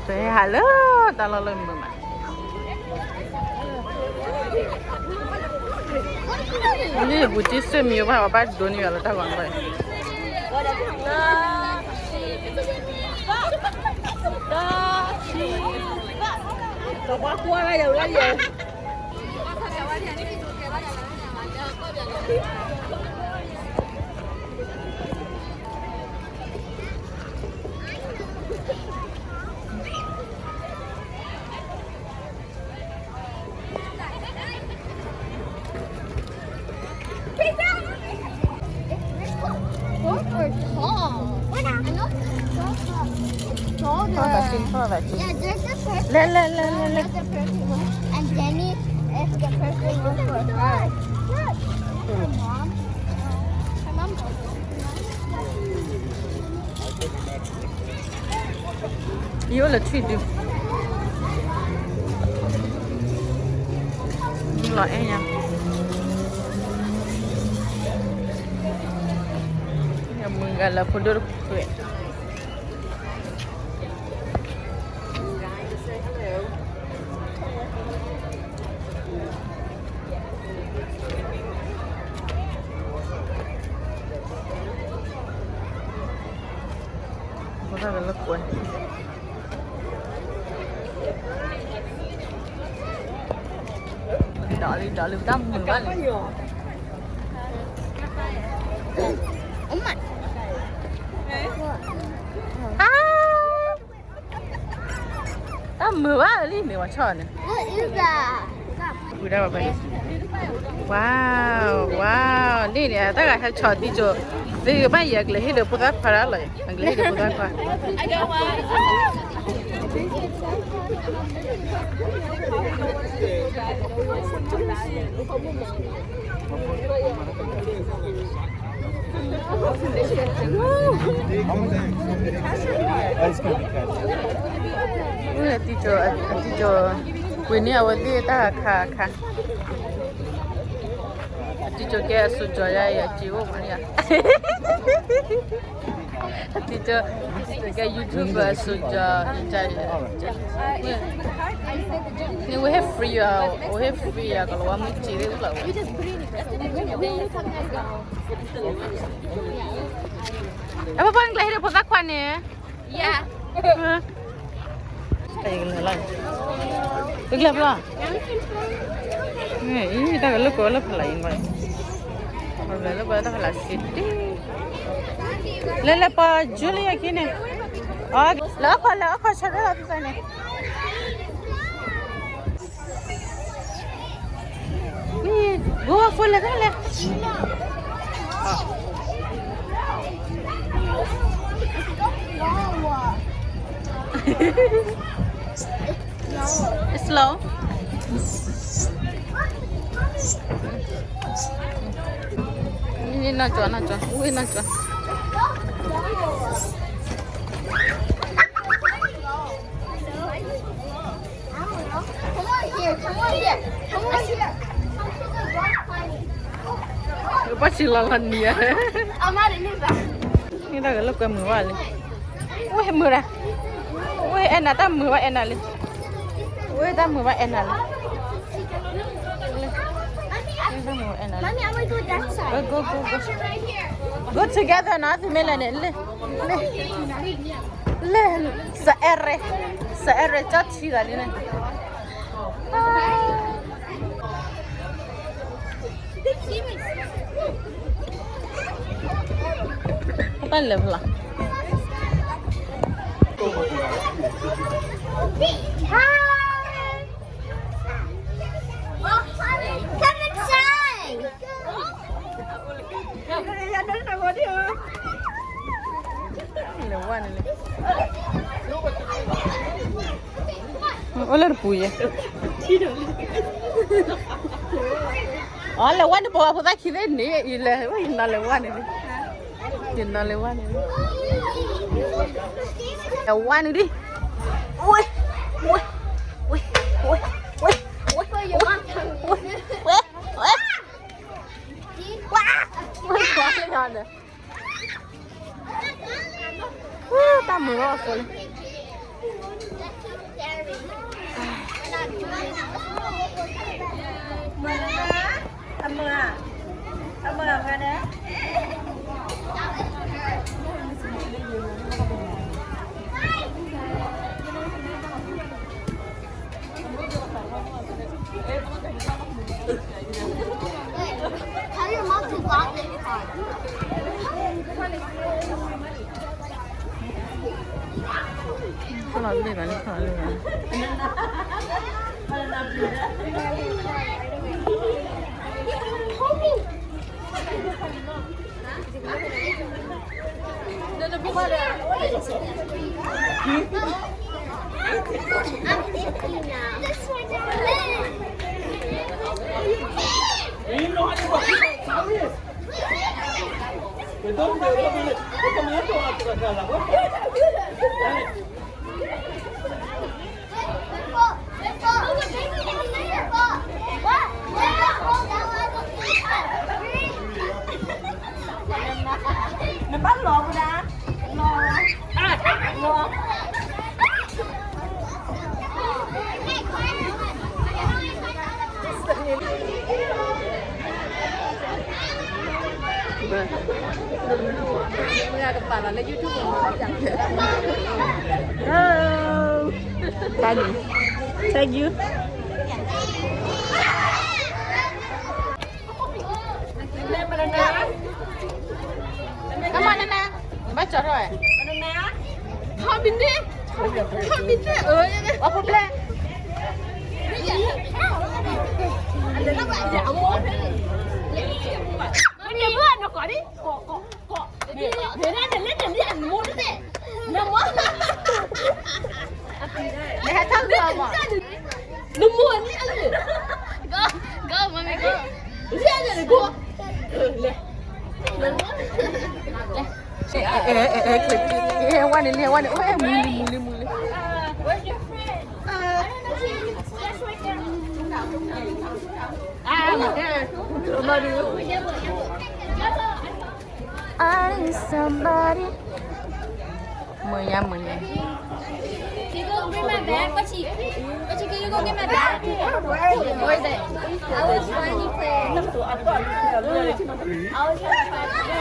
Say hello, talo lên mà. Ini buci semi apa apa doni kalau tak kan baik. Yeah, there's a person. There's a person, and Jenny is the person who for her. Her mom. Her mom. Yêu là truy được. Loại em nha. Nhà mừng là phụ nữ khỏe. Có ra lớp quần. Đỏ lưu tâm mừng quá. 엄마. Mưa quá đi nếu mà chọn này. What is that? Ui đâu vậy? Wow, đi nè, tất cả các chọn đi chỗ. Vì bây giờ lấy hết được bữa phá ra rồi, lấy hết được bữa phá. Ui, đi chỗ, quên đi ở đây ta khá. Đi chỗ kia sụt cho ra chịu mà nha. Đi chỗ cái YouTube sụt cho chạy. Nhưng we have free kalau kamu ciri itu lah. Apa bang lahir apa tak ni? Yeah. Kayak gini lah. Tegak apa? Ini tak kalau lain baik. Kalau baru tak city. Lele pa Julia kini. Ah, lah kau cakap apa sana? Wih, gua full lah kan? Slow. Ini nak cuan. Wih nak cuan. Come on here. Lepas silalan dia. Amar ini bah. Ini dah gelap ke murah ni. Wih murah. Wih enak tak murah enak ni. Wih tak murah enak ni. Mommy, I want to go that side. Go. Right here. Go together nanti melane le se chat sih kali ni. Apa level lah? Come inside. Lewan ni. Oler puye. Lewan ni bawa apa kiri ni? Wah, ina lewan ni. Lewan ni. Wih. Ta mưa rồi. Tell your mom to lock this car. ข้าวหลามเลยมันข้าวหลามเลยมัน I'm 50 now. This one's Nó bắt lộn ra. Lộn. เมื่อกับป่าแล้วยูทูบมันอย่างเดียวได้ดิ thank you เล่นมาแล้วนะ come on นะไม่จอดเลย มาแล้วนะ ทำบินดิทำบินดิว่าปุ๊บเลย Dạ muốn. Nó nhiều bữa nó có đi. Có. Thế nên là lên đi ăn muốn đấy. Nó muốn. Để hãy thắng được mà. Nó muốn đi ăn gì. Go mami go. Ra rồi cô. Lên. Hewan ini hewan ini. Oh, muli. Where's your friend? That's right there. I need somebody. Mời nha. Can you go bring my bag? What you can you go get my bag? Where is it? I was finding place. I was trying to find it.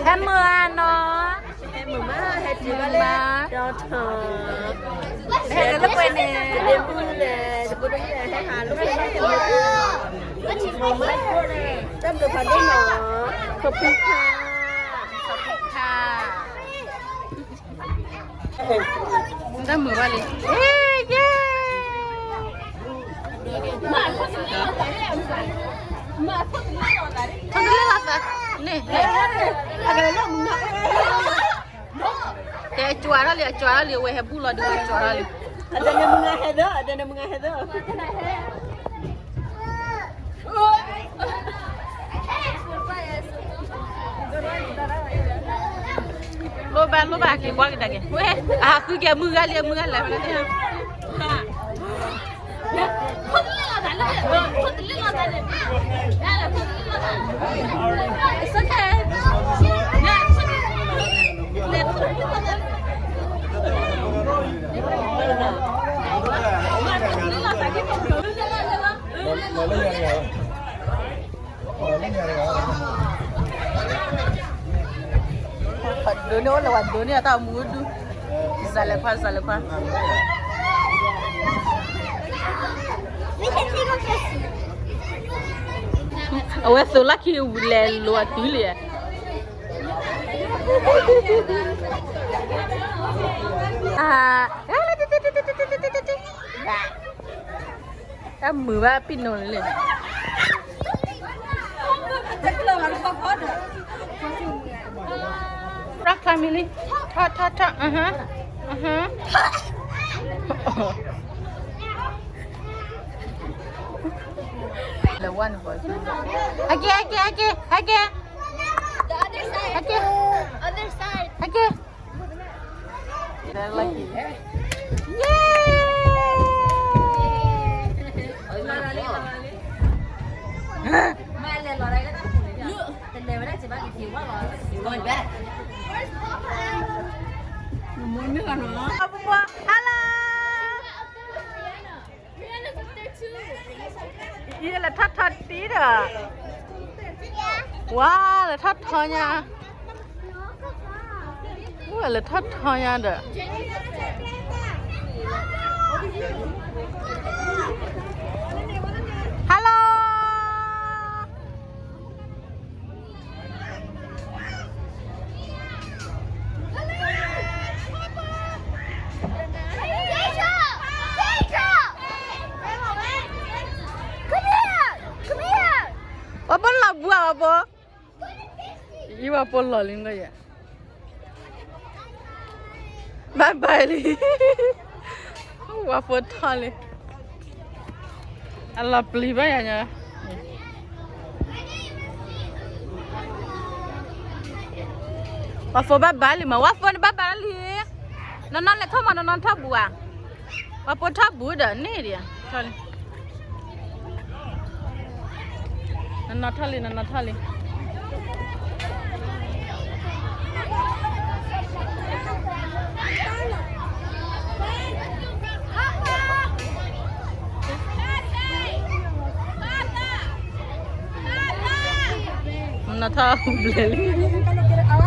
Em mưa nó. Em mừng má hay chị ba Mừng lên. má. Cho thờ. Em nó quên nè. Em vui nè, cô đứng nè, hay hà lúc này em mừng má cô nè. Tâm được phần đấy nhỏ. Khóc khích ha.ค่ะได้มือว่าเลยเย้ Mà có sự liên lạc đấy em phải. Mà có sự liên lạc đấy. ทำได้เลยล่ะสินี่ Cái đó mừng má. แต่จัวแล้วเลยเว้ยให้บุญเราดูจัวแล้วเลย Ada yang mengahir dah, ada yang mengahir dah. โลบากี่กว่ากันได้ไงเว้ยคือแกมืออะไรมาแล้วเนี่ย Không liên lạc đấy. Không liên lạc đấy. Đây là không liên lạc đấy. It's okay. Yeah, it's okay. Let không liên lạc đấy. Liên lạc đấy không được. Liên lạc đấy. Dunia lewat dunia tahu mudu. Zalepa. We can take a kiss. Awak tu laki ulel luat tu le. Em mưa ba pin nồi lên. Rock family. Ta. The one voice. Again. The other side. Okay. Other side. Okay. They're lucky. Yay! Mai lên lò đây đó. Tình đều đó chị bác thì quá rồi. Going back. Where's Papa? Hello. Rihanna's up there too. Đây là thắt thắt tí đó. Wow, là thắt thôi nha. Ui, là thắt thôi nha đó. Hello. Apa nak buat apa? Ibu apa laling gaya? Bye bye li. Apa thale? Allah beli bayarnya. Apa bye bye li? Ma apa bye bye li? Nona le thoma nona thabu ah. Apa thabu dah ni dia. Thale. Nana thali. Nana thali.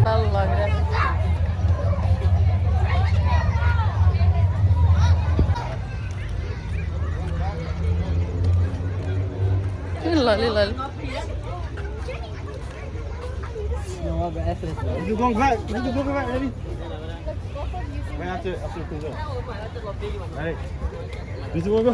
Allah ya. Lali. You going back? You go back, ready? Right after cruise up. Alright. This is what go.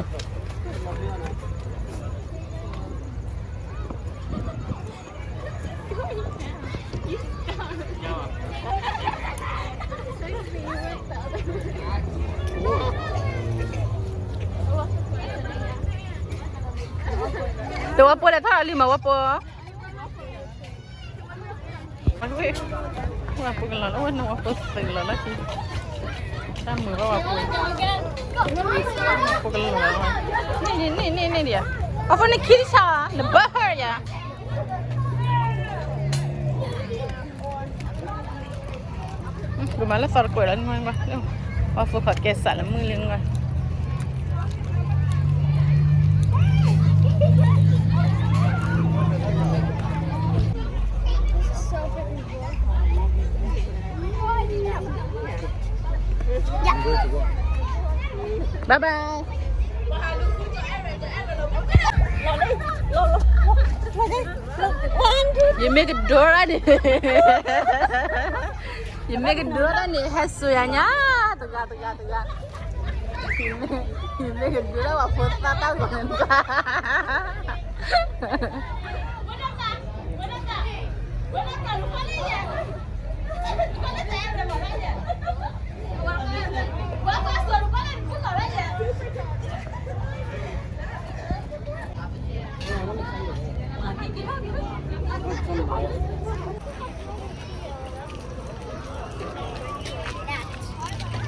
Tuh apa dah tahu lima apa? Aduh, apa kelan? Oh, no apa segala lagi. Sama apa? Apa kelan? Ni dia. Apa ni kisah? Lebah ya. Rumah lah sarkolan mana? Apa kat kesal mulai. Bye bye. You make a door on it. You make a door on it. Hasuyanya. Tegak. You make a door on foto tahu kan?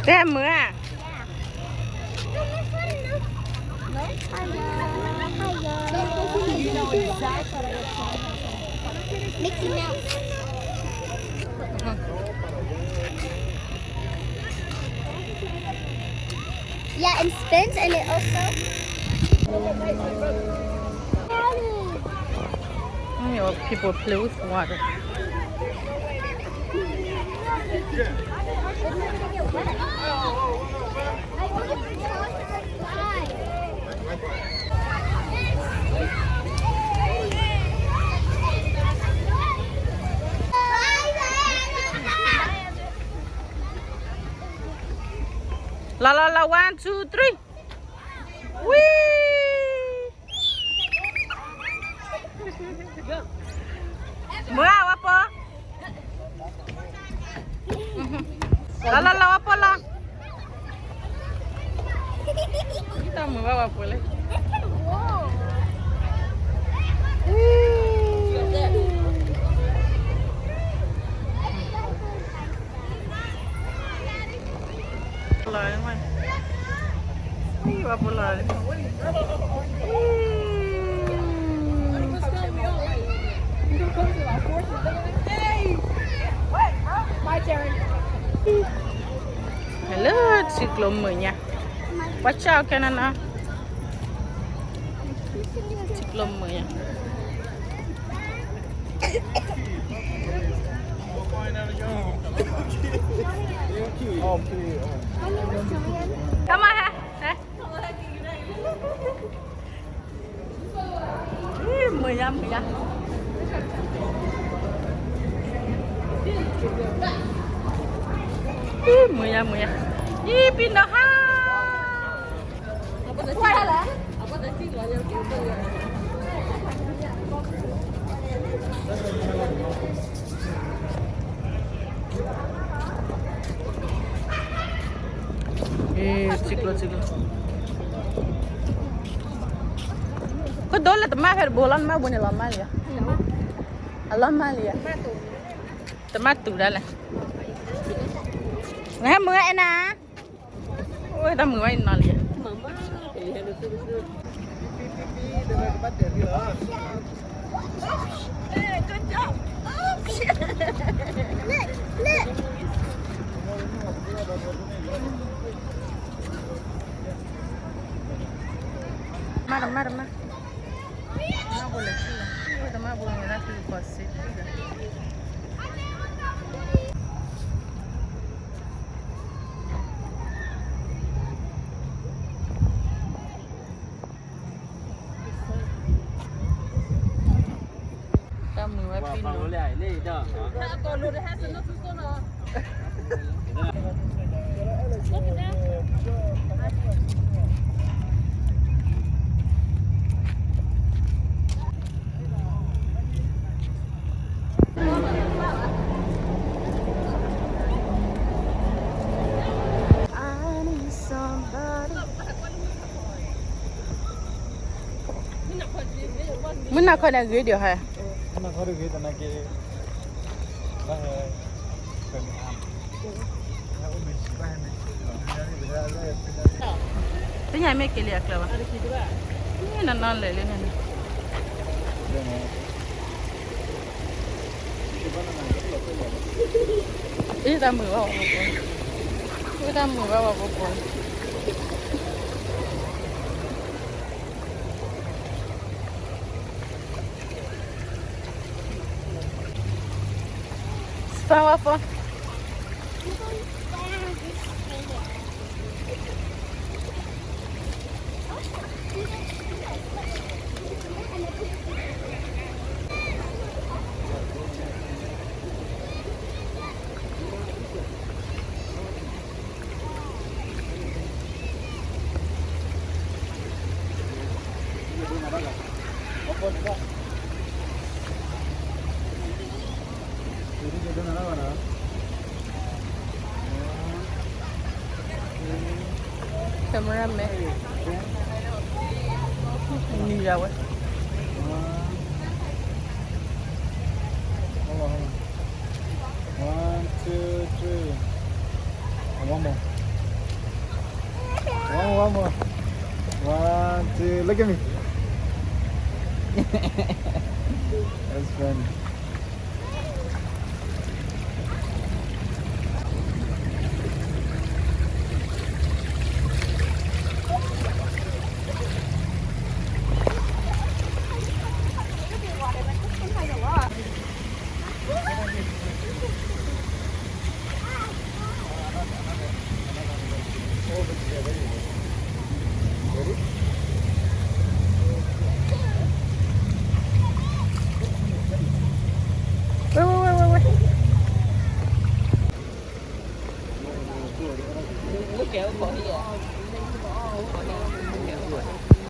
Tem à? Mickey Mouse. Yeah, and spins, and it also. People play with water. La 1, 2, 3. Whee! Mưa apa? La apa lah? Kita mưa apa le? Lại mày. Apa lah? My turn. Hello. ciclo mănia. Watch out, Canana. Ciclo mănia. Come on, ha. Mănia. Mănia. Ih, pindah. Quay lại. Apa tadi lo yang gitu ya. Ciclo. Kau dole tempat her bolan mah bunyi lama ya. Lama ya. Tempat tu dah lah. Nggak mưa enak. Ôi ta mưa anh nói liền. Marah. Nggak boleh sih. Kita mah boleh ngasih kosi. Mình nào coi là gửi điều hả? Nó có được cái tận kia là cần Thế nhà mấy cái liệt là ba? Ini non lele này. Kita mưa vào bọc con. Fala, fala. Cameraman. Ini jauh. 1, 2, 3. One more. One more. 1, 2. Look at me. That's funny. Kéo bỏ đi à?